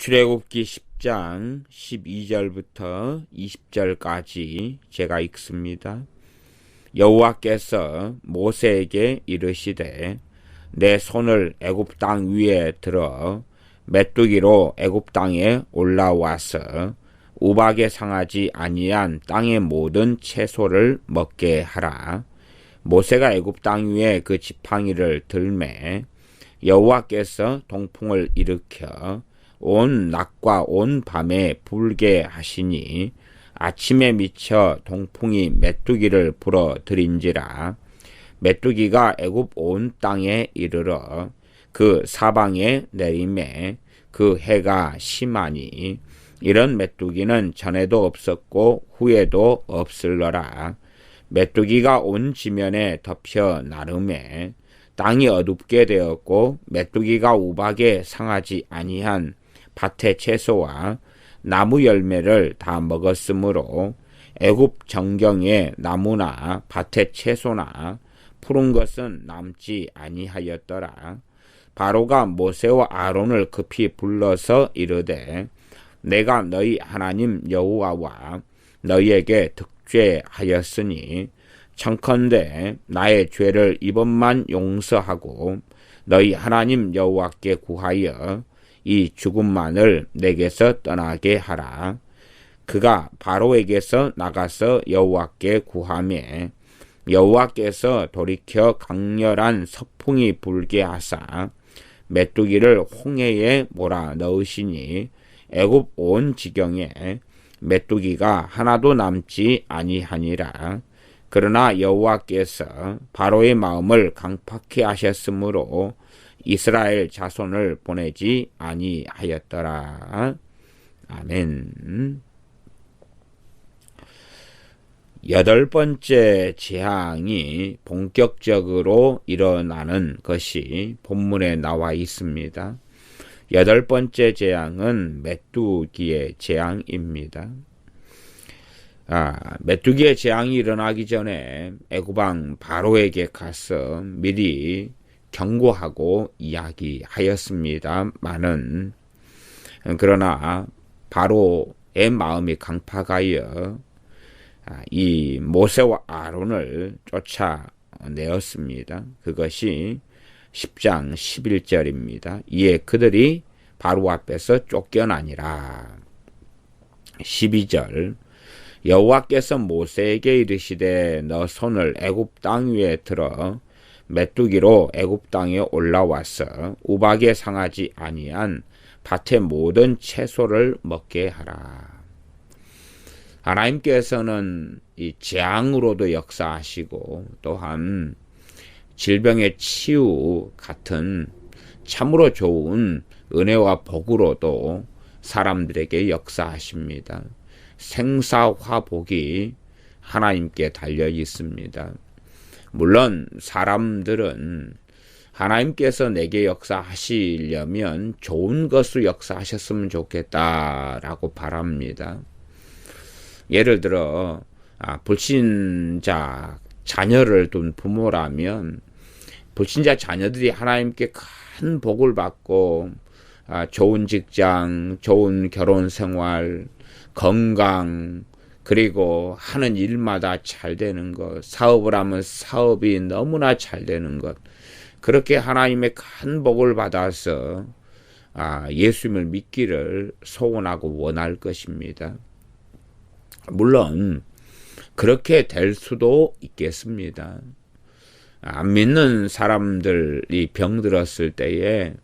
출애굽기 10장 12절부터 20절까지 제가 읽습니다. 여호와께서 모세에게 이르시되 내 손을 애굽 땅 위에 들어 메뚜기로 애굽 땅에 올라와서 우박에 상하지 아니한 땅의 모든 채소를 먹게 하라. 모세가 애굽 땅 위에 그 지팡이를 들매 여호와께서 동풍을 일으켜 온 낮과 온 밤에 불게 하시니 아침에 미쳐 동풍이 메뚜기를 불어들인지라. 메뚜기가 애굽 온 땅에 이르러 그 사방에 내림에 그 해가 심하니 이런 메뚜기는 전에도 없었고 후에도 없을러라. 메뚜기가 온 지면에 덮여 나름에 땅이 어둡게 되었고 메뚜기가 우박에 상하지 아니한 밭의 채소와 나무 열매를 다 먹었으므로 애굽 정경에 나무나 밭의 채소나 푸른 것은 남지 아니하였더라. 바로가 모세와 아론을 급히 불러서 이르되 내가 너희 하나님 여호와와 너희에게 득죄하였으니 청컨대 나의 죄를 이번만 용서하고 너희 하나님 여호와께 구하여 이 죽음만을 내게서 떠나게 하라. 그가 바로에게서 나가서 여호와께 구하매 여호와께서 돌이켜 강렬한 서풍이 불게 하사 메뚜기를 홍해에 몰아 넣으시니 애굽 온 지경에 메뚜기가 하나도 남지 아니하니라. 그러나 여호와께서 바로의 마음을 강팍해 하셨으므로 이스라엘 자손을 보내지 아니하였더라. 아멘. 8번째 재앙이 본격적으로 일어나는 것이 본문에 나와 있습니다. 8번째 재앙은 메뚜기의 재앙입니다. 메뚜기의 재앙이 일어나기 전에 애굽왕 바로에게 가서 미리 경고하고 이야기하였습니다마는 그러나 바로의 마음이 강팍하여 이 모세와 아론을 쫓아내었습니다. 그것이 10장 11절입니다. 이에 그들이 바로 앞에서 쫓겨나니라. 12절 여호와께서 모세에게 이르시되 너 손을 애굽 땅 위에 들어 메뚜기로 애굽 땅에 올라와서 우박에 상하지 아니한 밭의 모든 채소를 먹게 하라. 하나님께서는 이 재앙으로도 역사하시고 또한 질병의 치유 같은 참으로 좋은 은혜와 복으로도 사람들에게 역사하십니다. 생사화복이 하나님께 달려 있습니다. 물론 사람들은 하나님께서 내게 역사하시려면 좋은 것으로 역사하셨으면 좋겠다라고 바랍니다. 예를 들어 불신자 자녀를 둔 부모라면 불신자 자녀들이 하나님께 큰 복을 받고 좋은 직장, 좋은 결혼 생활, 건강, 그리고 하는 일마다 잘 되는 것, 사업을 하면 사업이 너무나 잘 되는 것, 그렇게 하나님의 큰 복을 받아서 예수님을 믿기를 소원하고 원할 것입니다. 물론 그렇게 될 수도 있겠습니다. 안 믿는 사람들이 병들었을 때에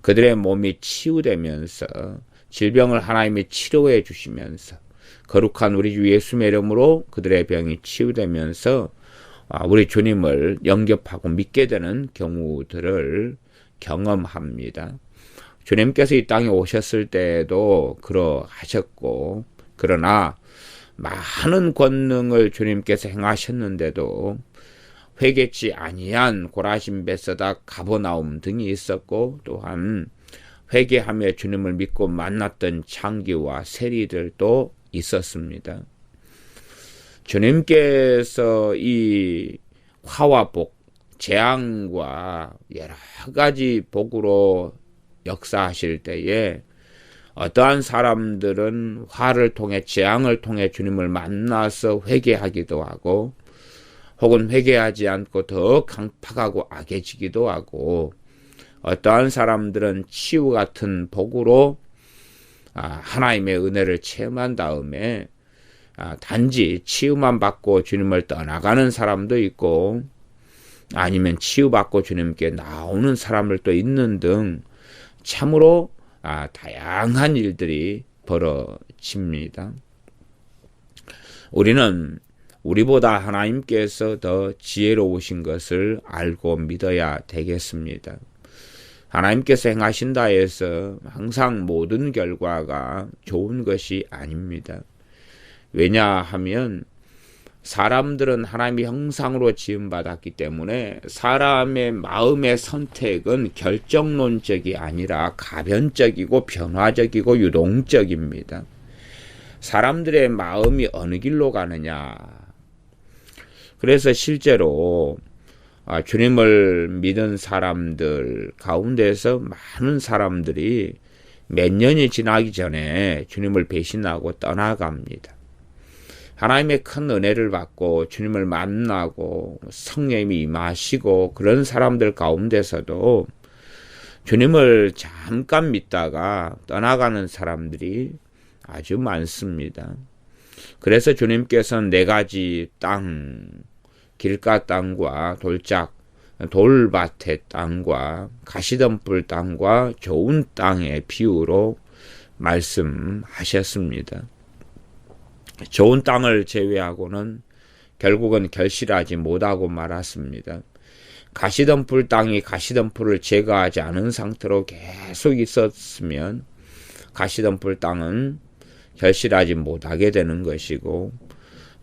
그들의 몸이 치유되면서 질병을 하나님이 치료해 주시면서 거룩한 우리 주 예수의 이름으로 그들의 병이 치유되면서 우리 주님을 영접하고 믿게 되는 경우들을 경험합니다. 주님께서 이 땅에 오셨을 때에도 그러하셨고 그러나 많은 권능을 주님께서 행하셨는데도 회개치 아니한 고라신, 베세다, 가버나움 등이 있었고 또한 회개하며 주님을 믿고 만났던 창기와 세리들도 있었습니다. 주님께서 이 화와 복, 재앙과 여러 가지 복으로 역사하실 때에 어떠한 사람들은 화를 통해 재앙을 통해 주님을 만나서 회개하기도 하고 혹은 회개하지 않고 더 강팍하고 악해지기도 하고 어떠한 사람들은 치유 같은 복으로 하나님의 은혜를 체험한 다음에 단지 치유만 받고 주님을 떠나가는 사람도 있고 아니면 치유받고 주님께 나오는 사람들도 있는 등 참으로 다양한 일들이 벌어집니다. 우리는 우리보다 하나님께서 더 지혜로우신 것을 알고 믿어야 되겠습니다. 하나님께서 행하신다 해서 항상 모든 결과가 좋은 것이 아닙니다. 왜냐하면 사람들은 하나님의 형상으로 지음받았기 때문에 사람의 마음의 선택은 결정론적이 아니라 가변적이고 변화적이고 유동적입니다. 사람들의 마음이 어느 길로 가느냐. 그래서 실제로 주님을 믿은 사람들 가운데서 많은 사람들이 몇 년이 지나기 전에 주님을 배신하고 떠나갑니다. 하나님의 큰 은혜를 받고 주님을 만나고 성령님이 임하시고 그런 사람들 가운데서도 주님을 잠깐 믿다가 떠나가는 사람들이 아주 많습니다. 그래서 주님께서는 4가지 땅, 길가 땅과 돌밭의 땅과 가시덤불 땅과 좋은 땅의 비유로 말씀하셨습니다. 좋은 땅을 제외하고는 결국은 결실하지 못하고 말았습니다. 가시덤불 땅이 가시덤불을 제거하지 않은 상태로 계속 있었으면 가시덤불 땅은 결실하지 못하게 되는 것이고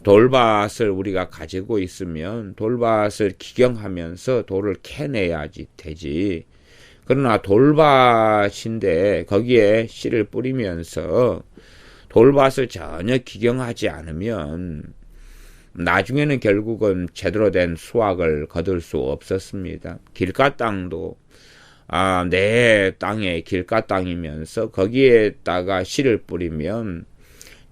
돌밭을 우리가 가지고 있으면 돌밭을 기경하면서 돌을 캐내야지 되지. 그러나 돌밭인데 거기에 씨를 뿌리면서 돌밭을 전혀 기경하지 않으면 나중에는 결국은 제대로 된 수확을 거둘 수 없었습니다. 길가 땅도 내 땅에 길가 땅이면서 거기에다가 씨를 뿌리면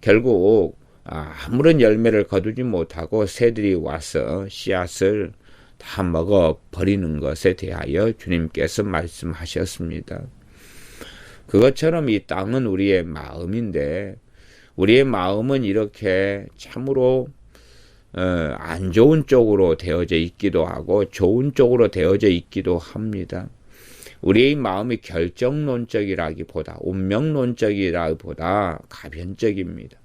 결국 아무런 열매를 거두지 못하고 새들이 와서 씨앗을 다 먹어버리는 것에 대하여 주님께서 말씀하셨습니다. 그것처럼 이 땅은 우리의 마음인데 우리의 마음은 이렇게 참으로 안 좋은 쪽으로 되어져 있기도 하고 좋은 쪽으로 되어져 있기도 합니다. 우리의 마음이 결정론적이라기보다 운명론적이라기보다 가변적입니다.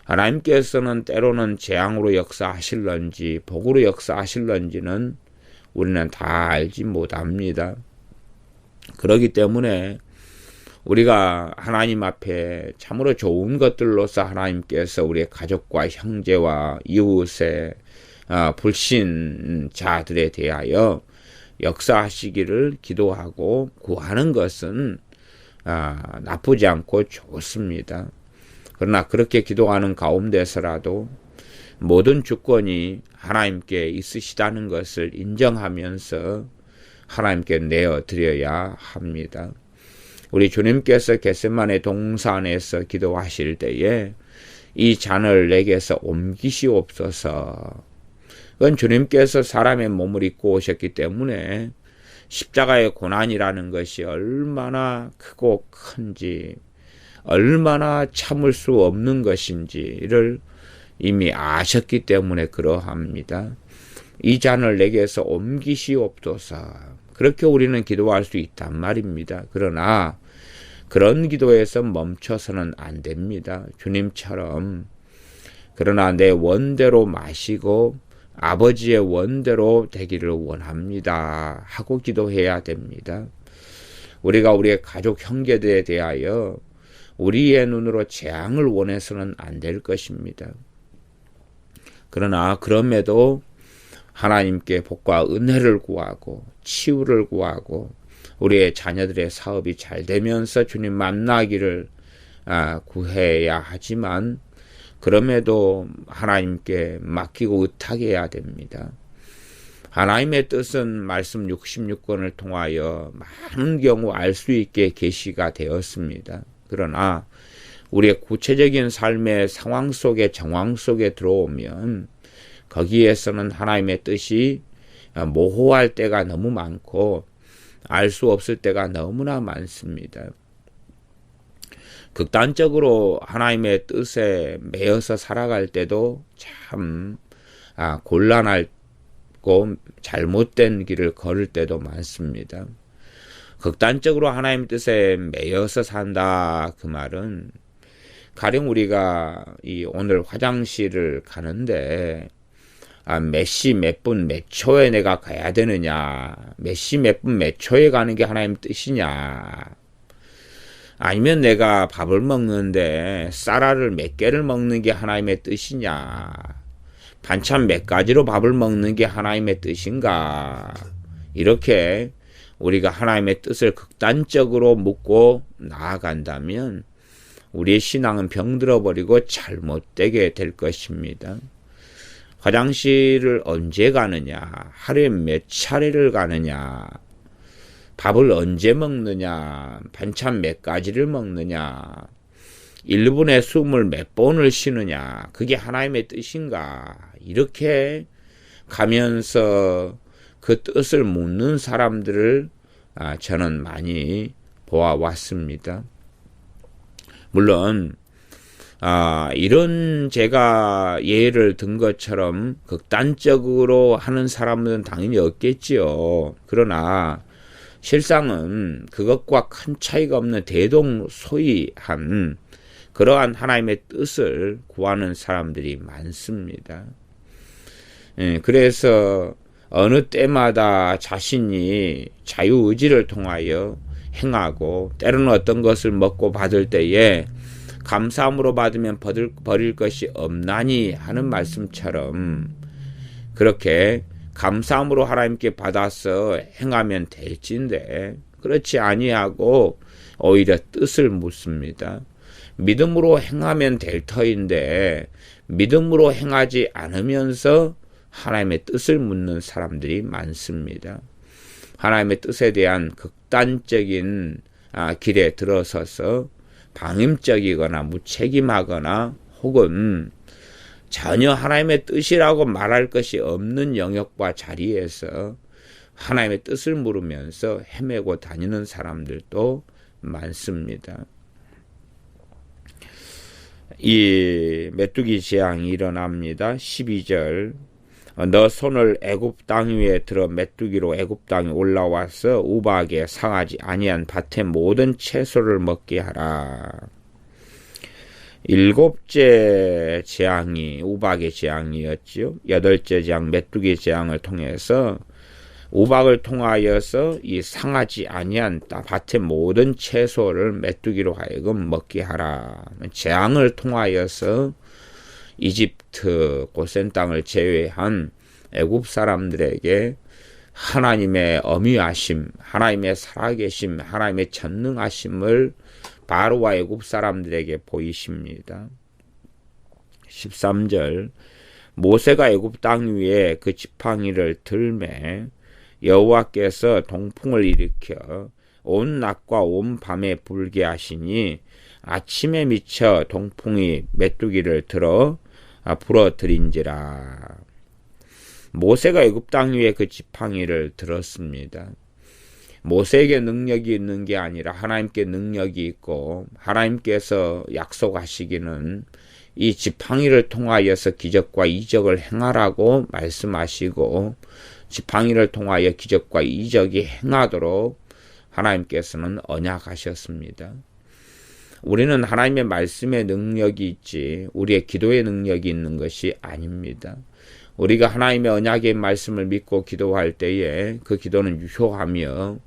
하나님께서는 때로는 재앙으로 역사하실런지 복으로 역사하실런지는 우리는 다 알지 못합니다. 그렇기 때문에 우리가 하나님 앞에 참으로 좋은 것들로서 하나님께서 우리의 가족과 형제와 이웃의 불신자들에 대하여 역사하시기를 기도하고 구하는 것은 나쁘지 않고 좋습니다. 그러나 그렇게 기도하는 가운데서라도 모든 주권이 하나님께 있으시다는 것을 인정하면서 하나님께 내어드려야 합니다. 우리 주님께서 겟세마네 동산에서 기도하실 때에 이 잔을 내게서 옮기시옵소서. 그건 주님께서 사람의 몸을 입고 오셨기 때문에 십자가의 고난이라는 것이 얼마나 크고 큰지 얼마나 참을 수 없는 것인지를 이미 아셨기 때문에 그러합니다. 이 잔을 내게서 옮기시옵소서. 그렇게 우리는 기도할 수 있단 말입니다. 그러나 그런 기도에서 멈춰서는 안 됩니다. 주님처럼 그러나 내 원대로 마시고 아버지의 원대로 되기를 원합니다 하고 기도해야 됩니다. 우리가 우리의 가족 형제들에 대하여 우리의 눈으로 재앙을 원해서는 안 될 것입니다. 그러나 그럼에도 하나님께 복과 은혜를 구하고 치유를 구하고 우리의 자녀들의 사업이 잘 되면서 주님 만나기를 구해야 하지만 그럼에도 하나님께 맡기고 의탁해야 됩니다. 하나님의 뜻은 말씀 66권을 통하여 많은 경우 알 수 있게 계시가 되었습니다. 그러나 우리의 구체적인 삶의 상황 속에 정황 속에 들어오면 거기에서는 하나님의 뜻이 모호할 때가 너무 많고 알 수 없을 때가 너무나 많습니다. 극단적으로 하나님의 뜻에 매여서 살아갈 때도 참 곤란하고 잘못된 길을 걸을 때도 많습니다. 극단적으로 하나님의 뜻에 매여서 산다 그 말은 가령 우리가 오늘 화장실을 가는데 몇 시 몇 분 몇 초에 내가 가야 되느냐, 몇 시 몇 분 몇 초에 가는 게 하나님의 뜻이냐, 아니면 내가 밥을 먹는데 쌀알을 몇 개를 먹는 게 하나님의 뜻이냐, 반찬 몇 가지로 밥을 먹는 게 하나님의 뜻인가, 이렇게 우리가 하나님의 뜻을 극단적으로 묻고 나아간다면 우리의 신앙은 병들어버리고 잘못되게 될 것입니다. 화장실을 언제 가느냐, 하루에 몇 차례를 가느냐, 밥을 언제 먹느냐, 반찬 몇 가지를 먹느냐, 1분에 숨을 몇 번을 쉬느냐, 그게 하나님의 뜻인가, 이렇게 가면서 그 뜻을 묻는 사람들을 저는 많이 보아왔습니다. 물론 이런 제가 예를 든 것처럼 극단적으로 하는 사람은 당연히 없겠지요. 그러나 실상은 그것과 큰 차이가 없는 대동소이한 그러한 하나님의 뜻을 구하는 사람들이 많습니다. 그래서 어느 때마다 자신이 자유의지를 통하여 행하고 때로는 어떤 것을 먹고 받을 때에 감사함으로 받으면 버릴 것이 없나니 하는 말씀처럼 그렇게 감사함으로 하나님께 받아서 행하면 될진데 그렇지 아니하고 오히려 뜻을 묻습니다. 믿음으로 행하면 될 터인데 믿음으로 행하지 않으면서 하나님의 뜻을 묻는 사람들이 많습니다. 하나님의 뜻에 대한 극단적인 길에 들어서서 방임적이거나 무책임하거나 혹은 전혀 하나님의 뜻이라고 말할 것이 없는 영역과 자리에서 하나님의 뜻을 물으면서 헤매고 다니는 사람들도 많습니다. 이 메뚜기 재앙이 일어납니다. 12절 너 손을 애굽 땅 위에 들어 메뚜기로 애굽 땅에 올라와서 우박에 상하지 아니한 밭의 모든 채소를 먹게 하라. 7째 재앙이 우박의 재앙이었지요. 8째 재앙 메뚜기 재앙을 통해서 우박을 통하여서 이 상하지 아니한 밭의 모든 채소를 메뚜기로 하여금 먹게 하라. 재앙을 통하여서 이집트 고센 땅을 제외한 애굽 사람들에게 하나님의 어미하심, 하나님의 살아계심, 하나님의 전능하심을 바로와 애굽 사람들에게 보이십니다. 13절 모세가 애굽 땅 위에 그 지팡이를 들매 여호와께서 동풍을 일으켜 온 낮과 온 밤에 불게 하시니 아침에 미쳐 동풍이 메뚜기를 들어 부러뜨린지라. 모세가 애굽 땅 위에 그 지팡이를 들었습니다. 모세에게 능력이 있는 게 아니라 하나님께 능력이 있고 하나님께서 약속하시기는 이 지팡이를 통하여서 기적과 이적을 행하라고 말씀하시고 지팡이를 통하여 기적과 이적이 행하도록 하나님께서는 언약하셨습니다. 우리는 하나님의 말씀의 능력이 있지 우리의 기도의 능력이 있는 것이 아닙니다. 우리가 하나님의 언약의 말씀을 믿고 기도할 때에 그 기도는 유효하며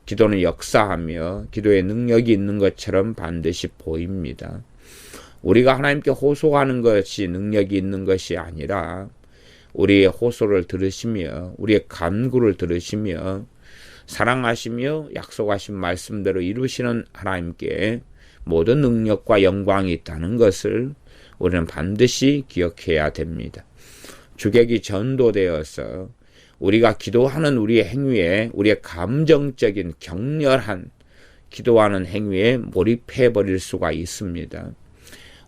기도는 역사하며 기도의 능력이 있는 것처럼 반드시 보입니다. 우리가 하나님께 호소하는 것이 능력이 있는 것이 아니라 우리의 호소를 들으시며 우리의 간구를 들으시며 사랑하시며 약속하신 말씀대로 이루시는 하나님께 모든 능력과 영광이 있다는 것을 우리는 반드시 기억해야 됩니다. 주객이 전도되어서 우리가 기도하는 우리의 행위에 우리의 감정적인 격렬한 기도하는 행위에 몰입해 버릴 수가 있습니다.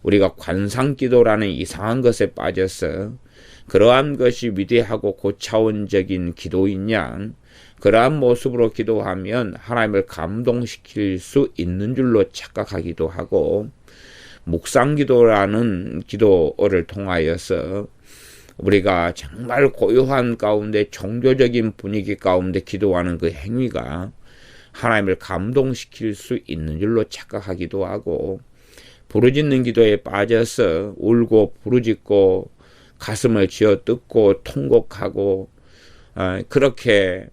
우리가 관상기도라는 이상한 것에 빠져서 그러한 것이 위대하고 고차원적인 기도인 양 그러한 모습으로 기도하면 하나님을 감동시킬 수 있는 줄로 착각하기도 하고 묵상기도라는 기도를 통하여서 우리가 정말 고요한 가운데 종교적인 분위기 가운데 기도하는 그 행위가 하나님을 감동시킬 수 있는 줄로 착각하기도 하고 부르짖는 기도에 빠져서 울고 부르짖고 가슴을 쥐어뜯고 통곡하고 그렇게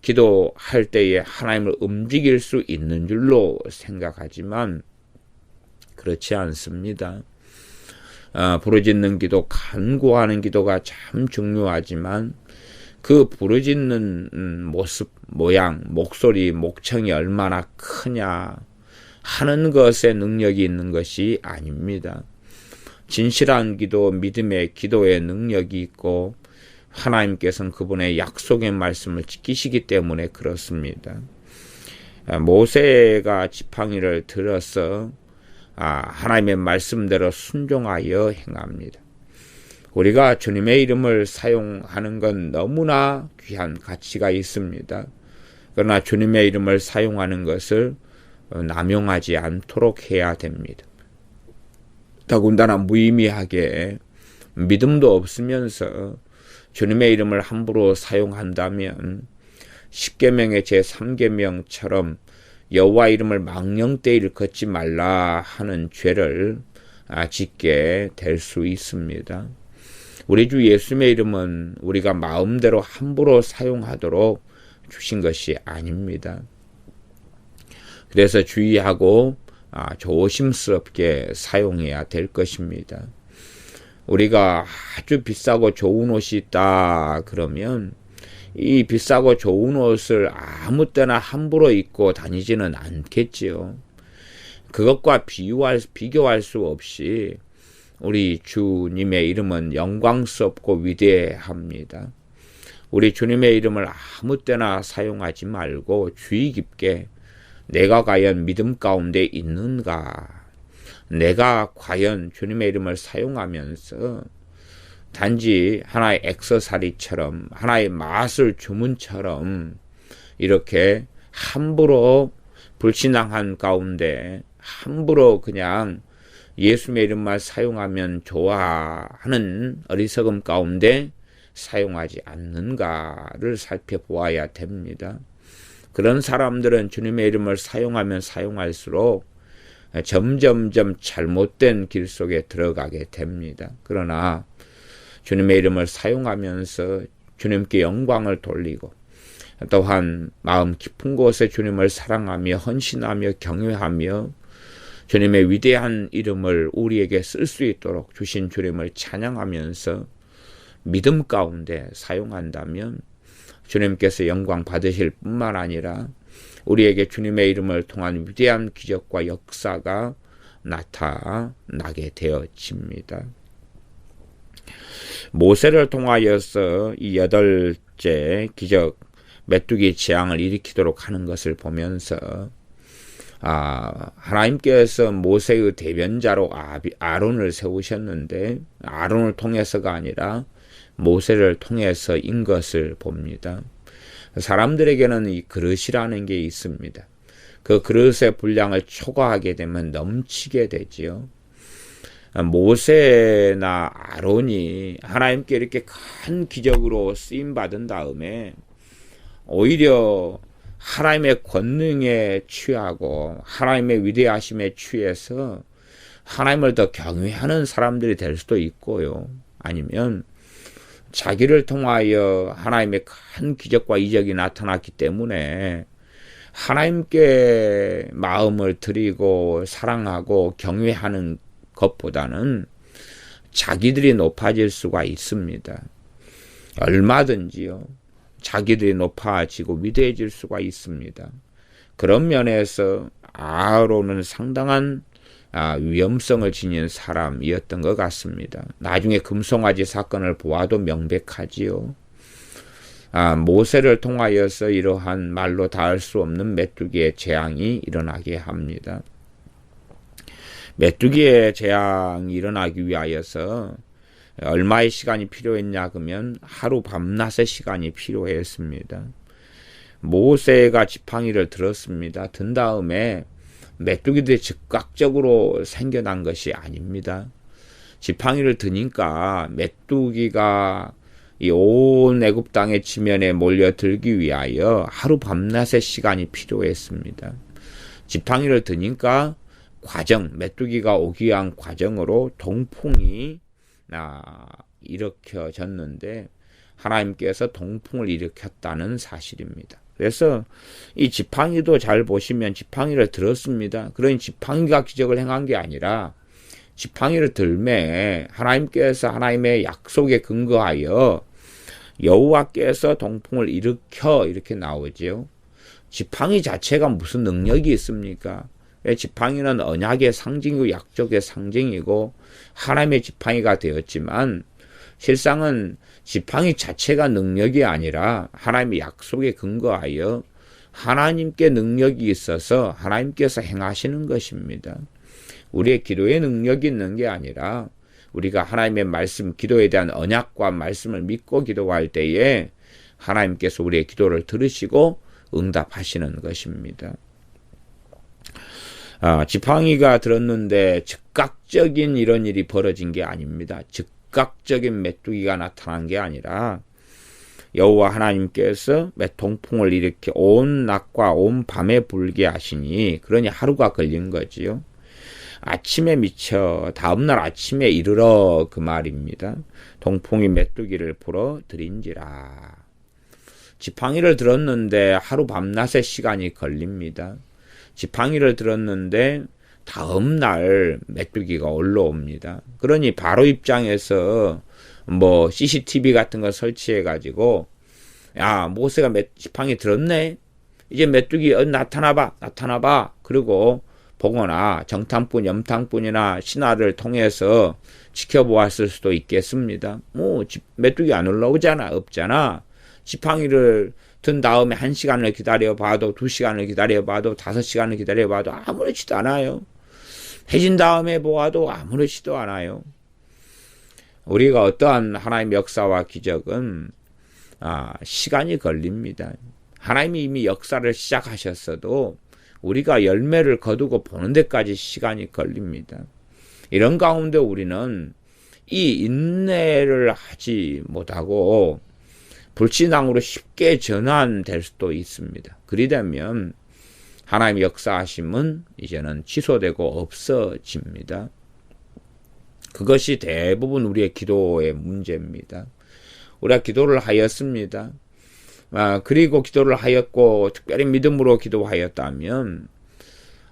기도할 때에 하나님을 움직일 수 있는 줄로 생각하지만 그렇지 않습니다. 부르짖는 기도, 간구하는 기도가 참 중요하지만 그 부르짖는 모습, 모양, 목소리, 목청이 얼마나 크냐 하는 것에 능력이 있는 것이 아닙니다. 진실한 기도, 믿음의 기도에 능력이 있고 하나님께서는 그분의 약속의 말씀을 지키시기 때문에 그렇습니다. 모세가 지팡이를 들어서 하나님의 말씀대로 순종하여 행합니다. 우리가 주님의 이름을 사용하는 건 너무나 귀한 가치가 있습니다. 그러나 주님의 이름을 사용하는 것을 남용하지 않도록 해야 됩니다. 더군다나 무의미하게 믿음도 없으면서 주님의 이름을 함부로 사용한다면 십계명의 제3계명처럼 여호와 이름을 망령되이 일컫지 말라 하는 죄를 짓게 될 수 있습니다. 우리 주 예수님의 이름은 우리가 마음대로 함부로 사용하도록 주신 것이 아닙니다. 그래서 주의하고 조심스럽게 사용해야 될 것입니다. 우리가 아주 비싸고 좋은 옷이 있다 그러면 이 비싸고 좋은 옷을 아무 때나 함부로 입고 다니지는 않겠지요. 그것과 비교할 수 없이 우리 주님의 이름은 영광스럽고 위대합니다. 우리 주님의 이름을 아무 때나 사용하지 말고 주의 깊게 내가 과연 믿음 가운데 있는가? 내가 과연 주님의 이름을 사용하면서 단지 하나의 액세서리처럼 하나의 마술 주문처럼 이렇게 함부로 불신앙한 가운데 함부로 그냥 예수님의 이름만 사용하면 좋아하는 어리석음 가운데 사용하지 않는가를 살펴보아야 됩니다. 그런 사람들은 주님의 이름을 사용하면 사용할수록 점점점 잘못된 길 속에 들어가게 됩니다. 그러나 주님의 이름을 사용하면서 주님께 영광을 돌리고 또한 마음 깊은 곳에 주님을 사랑하며 헌신하며 경외하며 주님의 위대한 이름을 우리에게 쓸 수 있도록 주신 주님을 찬양하면서 믿음 가운데 사용한다면 주님께서 영광 받으실 뿐만 아니라 우리에게 주님의 이름을 통한 위대한 기적과 역사가 나타나게 되어집니다. 모세를 통하여서 이 8째 기적 메뚜기 재앙을 일으키도록 하는 것을 보면서 하나님께서 모세의 대변자로 아론을 세우셨는데 아론을 통해서가 아니라 모세를 통해서인 것을 봅니다. 사람들에게는 이 그릇이라는 게 있습니다. 그 그릇의 분량을 초과하게 되면 넘치게 되지요. 모세나 아론이 하나님께 이렇게 큰 기적으로 쓰임받은 다음에 오히려 하나님의 권능에 취하고 하나님의 위대하심에 취해서 하나님을 더 경외하는 사람들이 될 수도 있고요. 아니면 자기를 통하여 하나님의 큰 기적과 이적이 나타났기 때문에 하나님께 마음을 드리고 사랑하고 경외하는 것보다는 자기들이 높아질 수가 있습니다. 얼마든지요. 자기들이 높아지고 위대해질 수가 있습니다. 그런 면에서 아론은 상당한 위험성을 지닌 사람이었던 것 같습니다. 나중에 금송아지 사건을 보아도 명백하지요. 모세를 통하여서 이러한 말로 닿을 수 없는 메뚜기의 재앙이 일어나게 합니다. 메뚜기의 재앙이 일어나기 위하여서 얼마의 시간이 필요했냐 그러면 하루 밤낮의 시간이 필요했습니다. 모세가 지팡이를 들었습니다. 든 다음에 메뚜기들이 즉각적으로 생겨난 것이 아닙니다. 지팡이를 드니까 메뚜기가 이 온 애굽 땅의 지면에 몰려들기 위하여 하루 밤낮의 시간이 필요했습니다. 지팡이를 드니까 메뚜기가 오기 위한 과정으로 동풍이 일으켜졌는데 하나님께서 동풍을 일으켰다는 사실입니다. 그래서 이 지팡이도 잘 보시면 지팡이를 들었습니다. 그러니 지팡이가 기적을 행한 게 아니라 지팡이를 들매 하나님께서 하나님의 약속에 근거하여 여호와께서 동풍을 일으켜 이렇게 나오죠. 지팡이 자체가 무슨 능력이 있습니까? 지팡이는 언약의 상징이고 약속의 상징이고 하나님의 지팡이가 되었지만 실상은 지팡이 자체가 능력이 아니라 하나님의 약속에 근거하여 하나님께 능력이 있어서 하나님께서 행하시는 것입니다. 우리의 기도에 능력이 있는 게 아니라 우리가 하나님의 말씀, 기도에 대한 언약과 말씀을 믿고 기도할 때에 하나님께서 우리의 기도를 들으시고 응답하시는 것입니다. 지팡이가 들었는데 즉각적인 이런 일이 벌어진 게 아닙니다. 즉각적인 메뚜기가 나타난 게 아니라 여호와 하나님께서 동풍을 일으켜 온 낮과 온 밤에 불게 하시니 그러니 하루가 걸린 거지요. 아침에 미쳐 다음날 아침에 이르러 그 말입니다. 동풍이 메뚜기를 불어 들인지라. 지팡이를 들었는데 하루 밤낮의 시간이 걸립니다. 지팡이를 들었는데 다음날 메뚜기가 올라옵니다. 그러니 바로 입장에서 CCTV 같은 거 설치해 가지고 모세가 지팡이 들었네. 이제 메뚜기 나타나봐. 그리고 보거나 정탐꾼, 염탐꾼이나 신하를 통해서 지켜보았을 수도 있겠습니다. 메뚜기 안 올라오잖아. 없잖아. 지팡이를 든 다음에 1시간을 기다려봐도 2시간을 기다려봐도 5시간을 기다려봐도 아무렇지도 않아요. 해진 다음에 보아도 아무렇지도 않아요. 우리가 어떠한 하나님의 역사와 기적은 시간이 걸립니다. 하나님이 이미 역사를 시작하셨어도 우리가 열매를 거두고 보는 데까지 시간이 걸립니다. 이런 가운데 우리는 이 인내를 하지 못하고 불신앙으로 쉽게 전환될 수도 있습니다. 그리 되면 하나님의 역사하심은 이제는 취소되고 없어집니다. 그것이 대부분 우리의 기도의 문제입니다. 우리가 기도를 하였습니다. 그리고 기도를 하였고 특별히 믿음으로 기도하였다면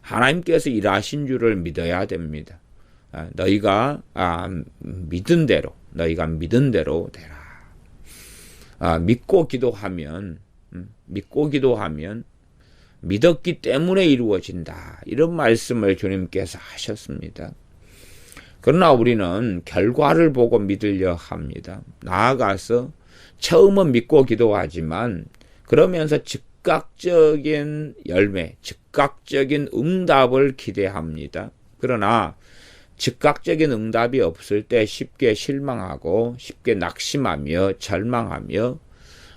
하나님께서 일하신 줄을 믿어야 됩니다. 너희가 믿은 대로 되라. 믿고 기도하면 믿었기 때문에 이루어진다. 이런 말씀을 주님께서 하셨습니다. 그러나 우리는 결과를 보고 믿으려 합니다. 나아가서 처음은 믿고 기도하지만 그러면서 즉각적인 열매, 즉각적인 응답을 기대합니다. 그러나 즉각적인 응답이 없을 때 쉽게 실망하고 쉽게 낙심하며 절망하며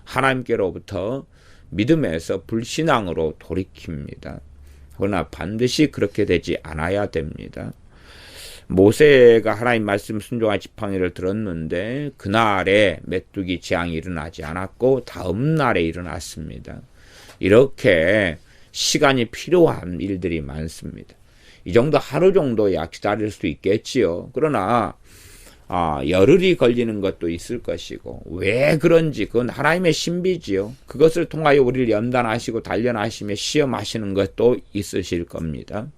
하나님께로부터 믿음에서 불신앙으로 돌이킵니다. 그러나 반드시 그렇게 되지 않아야 됩니다. 모세가 하나님 말씀 순종한 지팡이를 들었는데 그날에 메뚜기 재앙이 일어나지 않았고 다음 날에 일어났습니다. 이렇게 시간이 필요한 일들이 많습니다. 이 정도 하루 정도야 기다릴 수 있겠지요. 그러나 열흘이 걸리는 것도 있을 것이고 왜 그런지 그건 하나님의 신비지요. 그것을 통하여 우리를 연단하시고 단련하시며 시험하시는 것도 있으실 겁니다.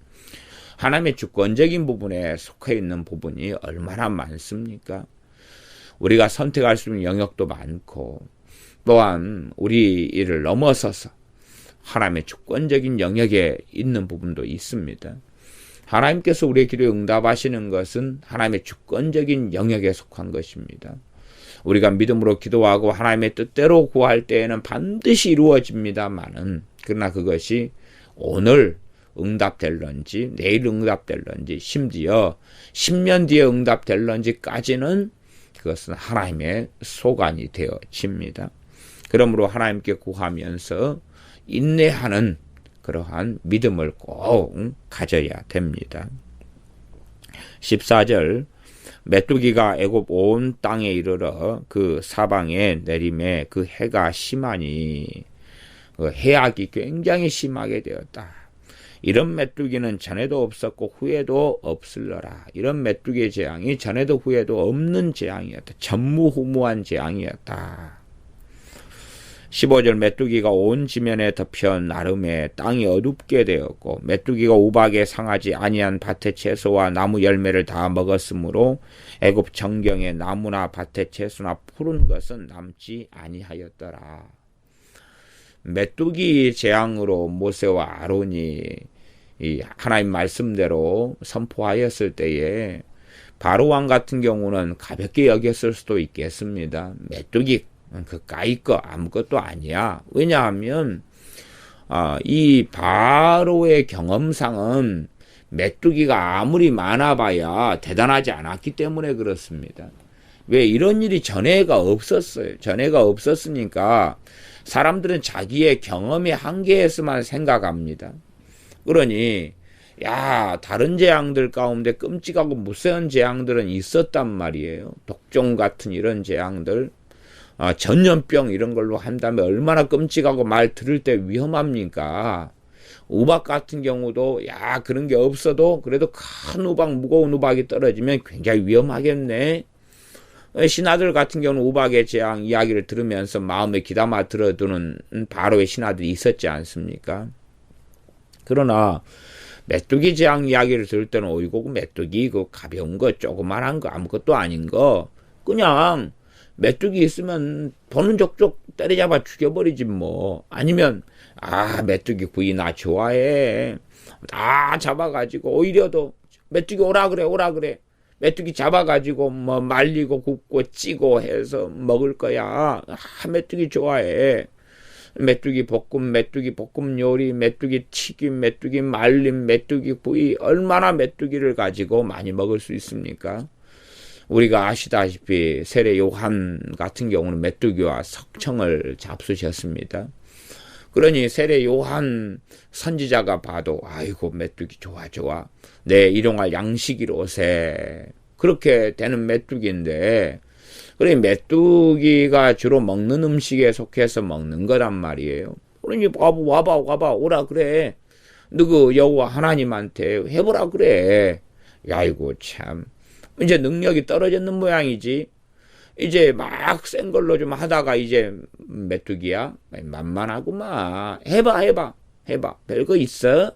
하나님의 주권적인 부분에 속해 있는 부분이 얼마나 많습니까? 우리가 선택할 수 있는 영역도 많고 또한 우리 일을 넘어서서 하나님의 주권적인 영역에 있는 부분도 있습니다. 하나님께서 우리의 기도에 응답하시는 것은 하나님의 주권적인 영역에 속한 것입니다. 우리가 믿음으로 기도하고 하나님의 뜻대로 구할 때에는 반드시 이루어집니다만은, 그러나 그것이 오늘 응답될런지 내일 응답될런지 심지어 10년 뒤에 응답될런지까지는 그것은 하나님의 소관이 되어집니다. 그러므로 하나님께 구하면서 인내하는 그러한 믿음을 꼭 가져야 됩니다. 14절, 메뚜기가 애굽 온 땅에 이르러 그 사방에 내림에 그 해가 심하니 그 해악이 굉장히 심하게 되었다. 이런 메뚜기는 전에도 없었고 후에도 없을러라. 이런 메뚜기의 재앙이 전에도 후에도 없는 재앙이었다. 전무후무한 재앙이었다. 15절, 메뚜기가 온 지면에 덮여 나름에 땅이 어둡게 되었고 메뚜기가 우박에 상하지 아니한 밭의 채소와 나무 열매를 다 먹었으므로 애굽 정경에 나무나 밭의 채소나 푸른 것은 남지 아니하였더라. 메뚜기 재앙으로 모세와 아론이 이 하나님 말씀대로 선포하였을 때에 바로왕 같은 경우는 가볍게 여겼을 수도 있겠습니다. 메뚜기 그까이 거 아무것도 아니야. 왜냐하면 이 바로의 경험상은 메뚜기가 아무리 많아봐야 대단하지 않았기 때문에 그렇습니다. 왜 이런 일이 전에가 없었어요. 전에가 없었으니까 사람들은 자기의 경험의 한계에서만 생각합니다. 그러니 다른 재앙들 가운데 끔찍하고 무서운 재앙들은 있었단 말이에요. 독종 같은 이런 재앙들, 전염병 이런 걸로 한다면 얼마나 끔찍하고 말 들을 때 위험합니까? 우박 같은 경우도 그런 게 없어도 그래도 큰 우박, 무거운 우박이 떨어지면 굉장히 위험하겠네. 신하들 같은 경우는 우박의 재앙 이야기를 들으면서 마음에 귀담아 들어두는 바로의 신하들이 있었지 않습니까? 그러나 메뚜기 재앙 이야기를 들을 때는 어이구 메뚜기 그 가벼운 거 조그만한 거 아무것도 아닌 거 그냥 메뚜기 있으면 보는 족족 때려잡아 죽여버리지 뭐. 아니면 메뚜기 구이 나 좋아해. 다 잡아가지고 오히려 더 메뚜기 오라 그래. 메뚜기 잡아가지고 뭐 말리고 굽고 찌고 해서 먹을 거야. 메뚜기 좋아해. 메뚜기 볶음 요리, 메뚜기 튀김, 메뚜기 말림, 메뚜기 구이, 얼마나 메뚜기를 가지고 많이 먹을 수 있습니까? 우리가 아시다시피 세례 요한 같은 경우는 메뚜기와 석청을 잡수셨습니다. 그러니 세례 요한 선지자가 봐도 아이고 메뚜기 좋아. 내 일용할 양식이로세. 그렇게 되는 메뚜기인데 그래 메뚜기가 주로 먹는 음식에 속해서 먹는 거란 말이에요. 그러니 와봐 오라 그래. 너그 여호와 하나님한테 해보라 그래. 아이고 참 이제 능력이 떨어졌는 모양이지. 이제 막 센 걸로 좀 하다가 이제 메뚜기야 만만하구만. 해봐 별거 있어?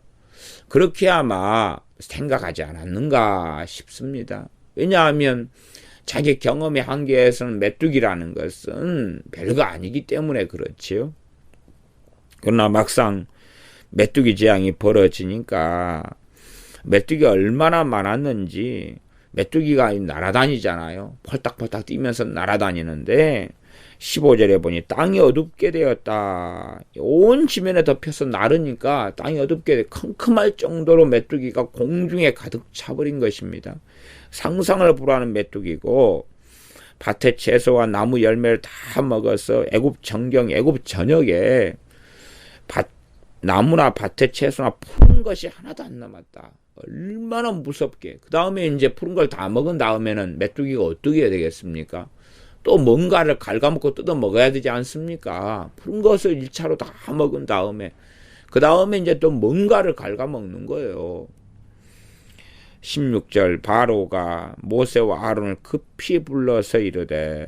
그렇게 아마 생각하지 않았는가 싶습니다. 왜냐하면 자기 경험의 한계에서는 메뚜기라는 것은 별거 아니기 때문에 그렇지요. 그러나 막상 메뚜기 재앙이 벌어지니까 메뚜기가 얼마나 많았는지. 메뚜기가 날아다니잖아요. 펄딱펄딱 뛰면서 날아다니는데 15절에 보니 땅이 어둡게 되었다. 온 지면에 덮여서 나르니까 땅이 어둡게 컴컴할 정도로 메뚜기가 공중에 가득 차버린 것입니다. 상상을 불허하는 메뚜기고 밭의 채소와 나무 열매를 다 먹어서 애굽 정경, 애굽 전역에 나무나 밭의 채소나 푸른 것이 하나도 안 남았다. 얼마나 무섭게. 그 다음에 이제 푸른 걸 다 먹은 다음에는 메뚜기가 어떻게 해야 되겠습니까? 또 뭔가를 갉아먹고 뜯어 먹어야 되지 않습니까? 푸른 것을 1차로 다 먹은 다음에 그 다음에 이제 또 뭔가를 갉아먹는 거예요. 16절, 바로가 모세와 아론을 급히 불러서 이르되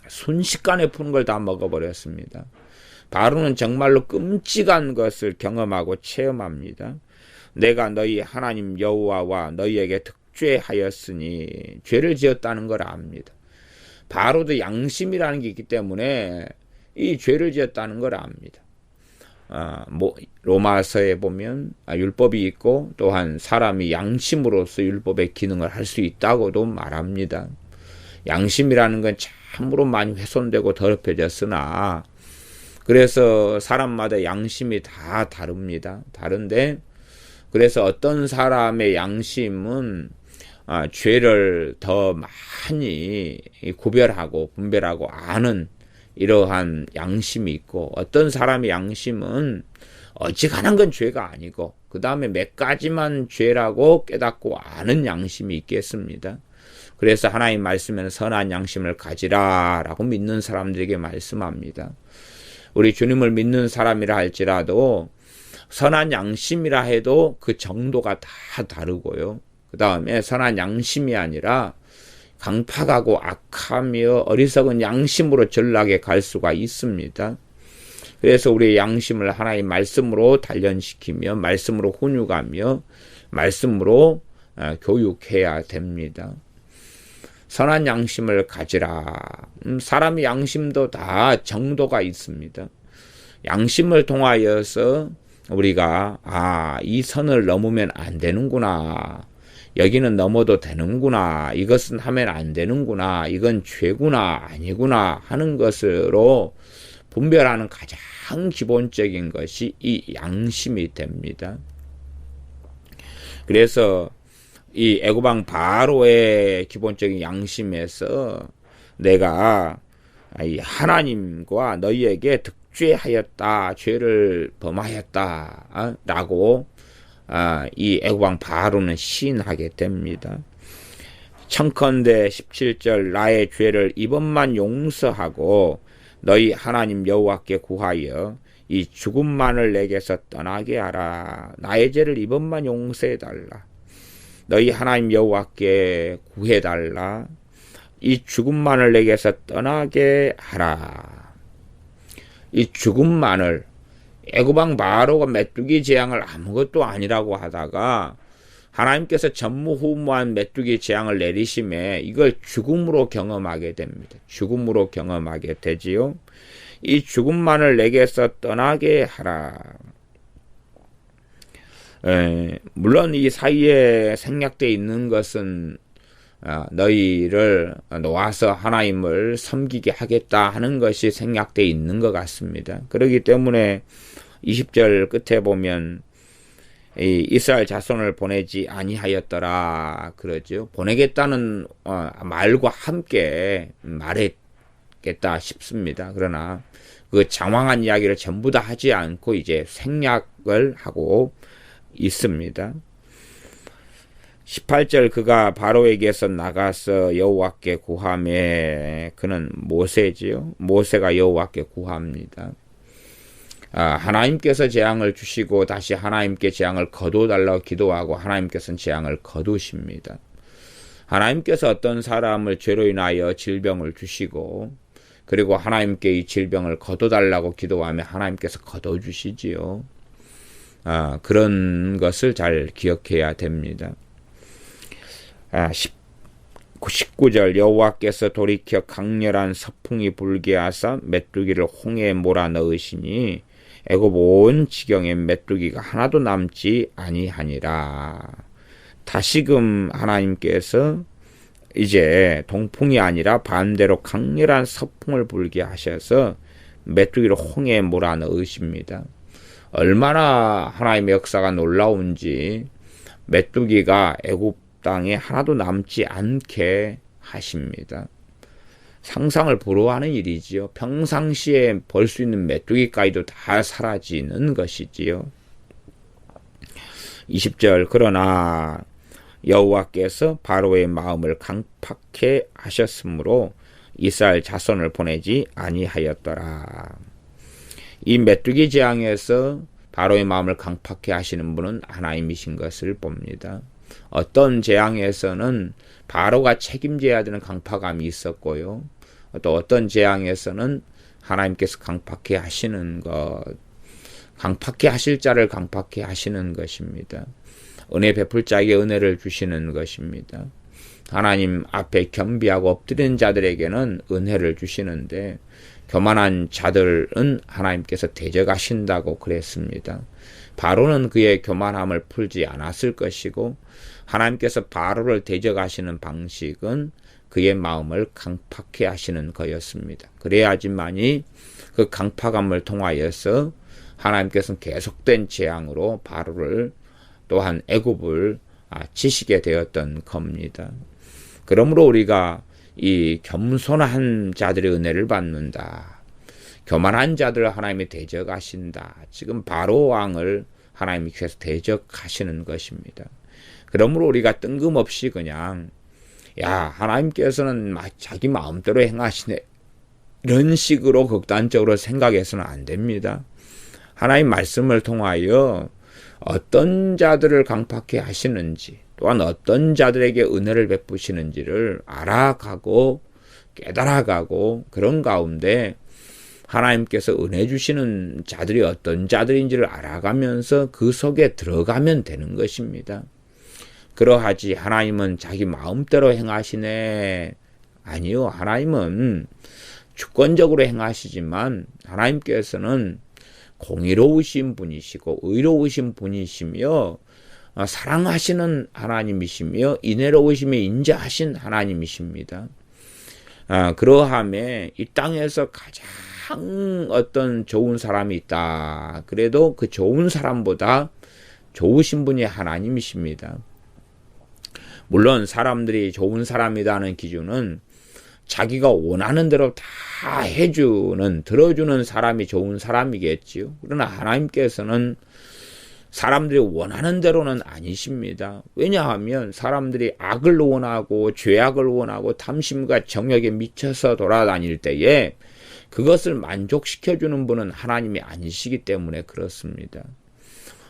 순식간에 푸른 걸 다 먹어버렸습니다. 바로는 정말로 끔찍한 것을 경험하고 체험합니다. 내가 너희 하나님 여호와와 너희에게 득죄하였으니 죄를 지었다는 걸 압니다. 바로도 양심이라는 게 있기 때문에 이 죄를 지었다는 걸 압니다. 로마서에 보면 율법이 있고 또한 사람이 양심으로서 율법의 기능을 할 수 있다고도 말합니다. 양심이라는 건 참으로 많이 훼손되고 더럽혀졌으나 그래서 사람마다 양심이 다 다릅니다. 다른데 그래서 어떤 사람의 양심은 죄를 더 많이 구별하고 분별하고 아는 이러한 양심이 있고 어떤 사람의 양심은 어지간한 건 죄가 아니고 그 다음에 몇 가지만 죄라고 깨닫고 아는 양심이 있겠습니다. 그래서 하나님 말씀에는 선한 양심을 가지라 라고 믿는 사람들에게 말씀합니다. 우리 주님을 믿는 사람이라 할지라도 선한 양심이라 해도 그 정도가 다 다르고요. 그 다음에 선한 양심이 아니라 강팍하고 악하며 어리석은 양심으로 전락에 갈 수가 있습니다. 그래서 우리의 양심을 하나님 말씀으로 단련시키며 말씀으로 훈육하며 말씀으로 교육해야 됩니다. 선한 양심을 가지라. 사람의 양심도 다 정도가 있습니다. 양심을 통하여서 우리가 이 선을 넘으면 안 되는구나. 여기는 넘어도 되는구나. 이것은 하면 안 되는구나. 이건 죄구나 아니구나 하는 것으로 분별하는 가장 기본적인 것이 이 양심이 됩니다. 그래서 이 애고방 바로의 기본적인 양심에서 내가 이 하나님과 너희에게 득죄하였다, 죄를 범하였다 라고 이 애고방 바로는 시인하게 됩니다. 청컨대 17절 나의 죄를 이번만 용서하고 너희 하나님 여호와께 구하여 이 죽음만을 내게서 떠나게 하라. 나의 죄를 이번만 용서해달라. 너희 하나님 여호와께 구해달라. 이 죽음만을 내게서 떠나게 하라. 이 죽음만을 애고방 바로가 메뚜기 재앙을 아무것도 아니라고 하다가 하나님께서 전무후무한 메뚜기 재앙을 내리심에 이걸 죽음으로 경험하게 됩니다. 죽음으로 경험하게 되지요. 이 죽음만을 내게서 떠나게 하라. 물론 이 사이에 생략되어 있는 것은 너희를 놓아서 하나님을 섬기게 하겠다 하는 것이 생략되어 있는 것 같습니다. 그렇기 때문에 20절 끝에 보면 이 이스라엘 자손을 보내지 아니하였더라 그러죠. 보내겠다는 말과 함께 말했겠다 싶습니다. 그러나 그 장황한 이야기를 전부 다 하지 않고 이제 생략을 하고 있습니다. 18절 그가 바로에게서 나가서 여호와께 구하매 그는 모세지요. 모세가 여호와께 구합니다. 하나님께서 재앙을 주시고 다시 하나님께 재앙을 거둬달라고 기도하고 하나님께서는 재앙을 거두십니다. 하나님께서 어떤 사람을 죄로 인하여 질병을 주시고 그리고 하나님께 이 질병을 거둬달라고 기도하면 하나님께서 거둬주시지요. 그런 것을 잘 기억해야 됩니다. 19절 여호와께서 돌이켜 강렬한 서풍이 불게 하사 메뚜기를 홍해에 몰아넣으시니 애굽 온 지경에 메뚜기가 하나도 남지 아니하니라. 다시금 하나님께서 이제 동풍이 아니라 반대로 강렬한 서풍을 불게 하셔서 메뚜기를 홍해에 몰아넣으십니다. 얼마나 하나님의 역사가 놀라운지 메뚜기가 애굽 땅에 하나도 남지 않게 하십니다. 상상을 불허하는 일이지요. 평상시에 볼 수 있는 메뚜기까지도 다 사라지는 것이지요. 20절 그러나 여호와께서 바로의 마음을 강팍해 하셨으므로 이스라엘 자손을 보내지 아니하였더라. 이 메뚜기 재앙에서 바로의 마음을 강팍해 하시는 분은 하나님이신 것을 봅니다. 어떤 재앙에서는 바로가 책임져야 되는 강팍함이 있었고요. 또 어떤 재앙에서는 하나님께서 강팍해 하시는 것, 강팍해 하실 자를 강팍해 하시는 것입니다. 은혜 베풀 자에게 은혜를 주시는 것입니다. 하나님 앞에 겸비하고 엎드리는 자들에게는 은혜를 주시는데 교만한 자들은 하나님께서 대적하신다고 그랬습니다. 바로는 그의 교만함을 풀지 않았을 것이고 하나님께서 바로를 대적하시는 방식은 그의 마음을 강팍해 하시는 거였습니다. 그래야지만이 그 강팍함을 통하여서 하나님께서는 계속된 재앙으로 바로를 또한 애굽을 치시게 되었던 겁니다. 그러므로 우리가 이 겸손한 자들의 은혜를 받는다. 교만한 자들을 하나님이 대적하신다. 지금 바로 왕을 하나님께서 대적하시는 것입니다. 그러므로 우리가 뜬금없이 그냥 하나님께서는 자기 마음대로 행하시네. 이런 식으로 극단적으로 생각해서는 안 됩니다. 하나님 말씀을 통하여 어떤 자들을 강팍해 하시는지 또한 어떤 자들에게 은혜를 베푸시는지를 알아가고 깨달아가고 그런 가운데 하나님께서 은혜 주시는 자들이 어떤 자들인지를 알아가면서 그 속에 들어가면 되는 것입니다. 그러하지 하나님은 자기 마음대로 행하시네. 아니요. 하나님은 주권적으로 행하시지만 하나님께서는 공의로우신 분이시고 의로우신 분이시며 사랑하시는 하나님이시며 인애로우시며 인자하신 하나님이십니다. 그러함에 이 땅에서 가장 어떤 좋은 사람이 있다. 그래도 그 좋은 사람보다 좋으신 분이 하나님이십니다. 물론 사람들이 좋은 사람이라는 기준은 자기가 원하는 대로 다 해주는, 들어주는 사람이 좋은 사람이겠지요. 그러나 하나님께서는 사람들이 원하는 대로는 아니십니다. 왜냐하면 사람들이 악을 원하고 죄악을 원하고 탐심과 정욕에 미쳐서 돌아다닐 때에 그것을 만족시켜주는 분은 하나님이 아니시기 때문에 그렇습니다.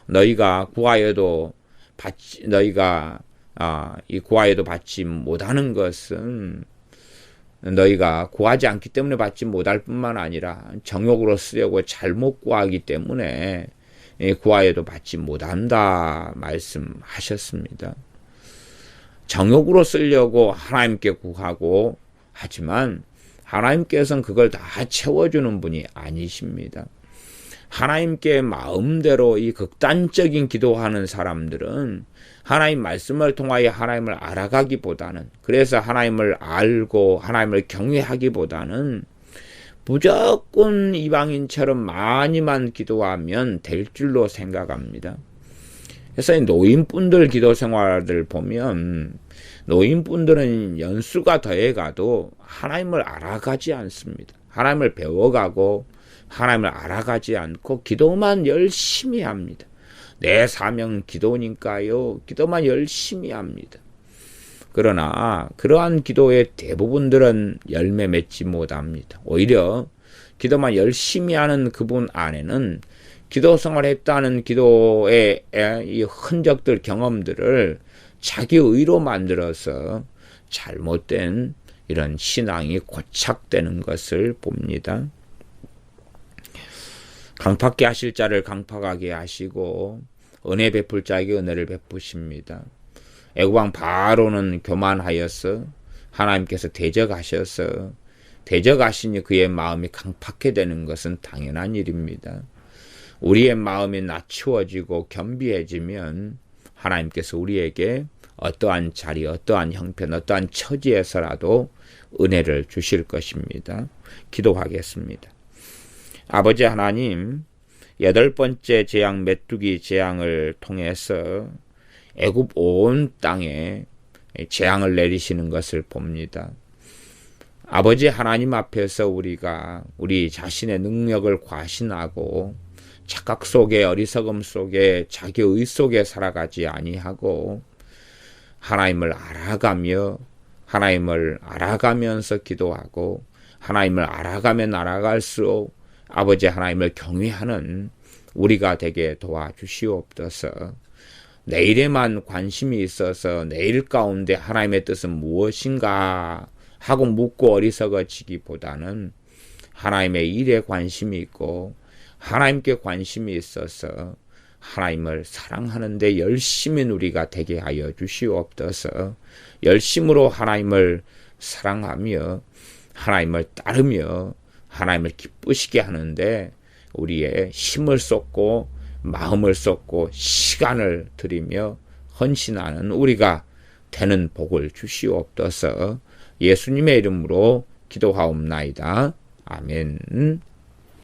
너희가 구하여도 받지 못하는 것은 너희가 구하지 않기 때문에 받지 못할 뿐만 아니라 정욕으로 쓰려고 잘못 구하기 때문에 구하여도 받지 못한다 말씀하셨습니다. 정욕으로 쓰려고 하나님께 구하고 하지만 하나님께서는 그걸 다 채워주는 분이 아니십니다. 하나님께 마음대로 이 극단적인 기도하는 사람들은 하나님 말씀을 통하여 하나님을 알아가기보다는, 그래서 하나님을 알고 하나님을 경외하기보다는 무조건 이방인처럼 많이만 기도하면 될 줄로 생각합니다. 그래서 노인분들 기도 생활을 보면 노인분들은 연수가 더해가도 하나님을 알아가지 않습니다. 하나님을 배워가고 하나님을 알아가지 않고 기도만 열심히 합니다. 내 사명 기도니까요. 기도만 열심히 합니다. 그러나 그러한 기도의 대부분들은 열매 맺지 못합니다. 오히려 기도만 열심히 하는 그분 안에는 기도 생활했다는 기도의 이 흔적들, 경험들을 자기 의로 만들어서 잘못된 이런 신앙이 고착되는 것을 봅니다. 강팍하게 하실 자를 강팍하게 하시고 은혜 베풀 자에게 은혜를 베푸십니다. 애굽왕 바로는 교만하여서 하나님께서 대적하시니 그의 마음이 강팍해 되는 것은 당연한 일입니다. 우리의 마음이 낮추어지고 겸비해지면 하나님께서 우리에게 어떠한 자리, 어떠한 형편, 어떠한 처지에서라도 은혜를 주실 것입니다. 기도하겠습니다. 아버지 하나님, 8번째 재앙 메뚜기 재앙을 통해서 애굽 온 땅에 재앙을 내리시는 것을 봅니다. 아버지 하나님 앞에서 우리가 우리 자신의 능력을 과신하고 착각 속에, 어리석음 속에, 자기 의 속에 살아가지 아니하고 하나님을 알아가면서 기도하고 하나님을 알아가면 알아갈수록 아버지 하나님을 경외하는 우리가 되게 도와주시옵소서. 내일에만 관심이 있어서 내일 가운데 하나님의 뜻은 무엇인가 하고 묻고 어리석어지기보다는 하나님의 일에 관심이 있고 하나님께 관심이 있어서 하나님을 사랑하는데 열심히 우리가 되게 하여 주시옵소서. 열심으로 하나님을 사랑하며 하나님을 따르며 하나님을 기쁘시게 하는데 우리의 힘을 쏟고 마음을 쏟고 시간을 들이며 헌신하는 우리가 되는 복을 주시옵소서. 예수님의 이름으로 기도하옵나이다. 아멘.